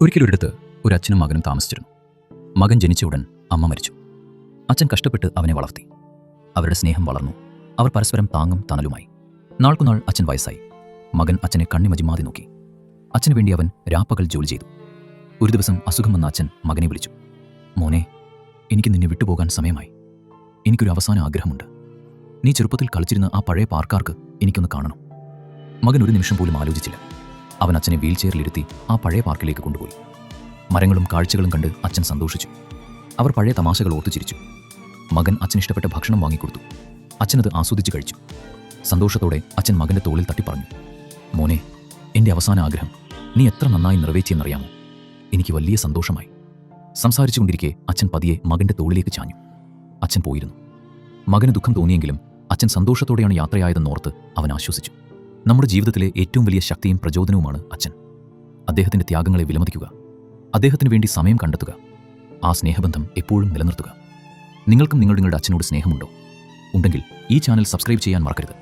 ഒരിക്കലൊരിടത്ത് ഒരു അച്ഛനും മകനും താമസിച്ചിരുന്നു. മകൻ ജനിച്ച ഉടൻ അമ്മ മരിച്ചു. അച്ഛൻ കഷ്ടപ്പെട്ട് അവനെ വളർത്തി. അവരുടെ സ്നേഹം വളർന്നു. അവർ പരസ്പരം താങ്ങും തണലുമായി. നാൾക്കുനാൾ അച്ഛൻ വയസ്സായി. മകൻ അച്ഛനെ കണ്ണിമജിമാതി നോക്കി. അച്ഛനു വേണ്ടി അവൻ രാപ്പകൽ ജോലി ചെയ്തു. ഒരു ദിവസം അസുഖം വന്ന അച്ഛൻ മകനെ വിളിച്ചു. മോനെ, എനിക്ക് നിന്നെ വിട്ടുപോകാൻ സമയമായി. എനിക്കൊരു അവസാന ആഗ്രഹമുണ്ട്. നീ ചെറുപ്പത്തിൽ കളിച്ചിരുന്ന ആ പഴയ പാർക്കാർക്ക് എനിക്കൊന്ന് കാണണം. മകൻ ഒരു നിമിഷം പോലും ആലോചിച്ചില്ല. അവൻ അച്ഛനെ വീൽ ചെയറിലിരുത്തി ആ പഴയ പാർക്കിലേക്ക് കൊണ്ടുപോയി. മരങ്ങളും കാഴ്ചകളും കണ്ട് അച്ഛൻ സന്തോഷിച്ചു. അവർ പഴയ തമാശകൾ ഓർത്തുചിരിച്ചു. മകൻ അച്ഛനിഷ്ടപ്പെട്ട ഭക്ഷണം വാങ്ങിക്കൊടുത്തു. അച്ഛനത് ആസ്വദിച്ച് കഴിച്ചു. സന്തോഷത്തോടെ അച്ഛൻ മകൻ്റെ തോളിൽ തട്ടി പറഞ്ഞു, മോനെ, എൻ്റെ അവസാന ആഗ്രഹം നീ എത്ര നന്നായി നിറവേറ്റിയെന്നറിയാമോ? എനിക്ക് വലിയ സന്തോഷമായി. സംസാരിച്ചുകൊണ്ടിരിക്കെ അച്ഛൻ പതിയെ മകൻ്റെ തോളിലേക്ക് ചാഞ്ഞു. അച്ഛൻ പോയിരുന്നു. മകന് ദുഃഖം തോന്നിയെങ്കിലും അച്ഛൻ സന്തോഷത്തോടെയാണ് യാത്രയായതെന്നോർത്ത് അവൻ ആശ്വസിച്ചു. നമ്മുടെ ജീവിതത്തിലെ ഏറ്റവും വലിയ ശക്തിയും പ്രചോദനവുമാണ് അച്ഛൻ. അദ്ദേഹത്തിൻ്റെ ത്യാഗങ്ങളെ വിലമതിക്കുക. അദ്ദേഹത്തിന് വേണ്ടി സമയം കണ്ടെത്തുക. ആ സ്നേഹബന്ധം എപ്പോഴും നിലനിർത്തുക. നിങ്ങൾക്കും നിങ്ങളുടെ അച്ഛനോട് സ്നേഹമുണ്ടോ? ഉണ്ടെങ്കിൽ ഈ ചാനൽ സബ്സ്ക്രൈബ് ചെയ്യാൻ മറക്കരുത്.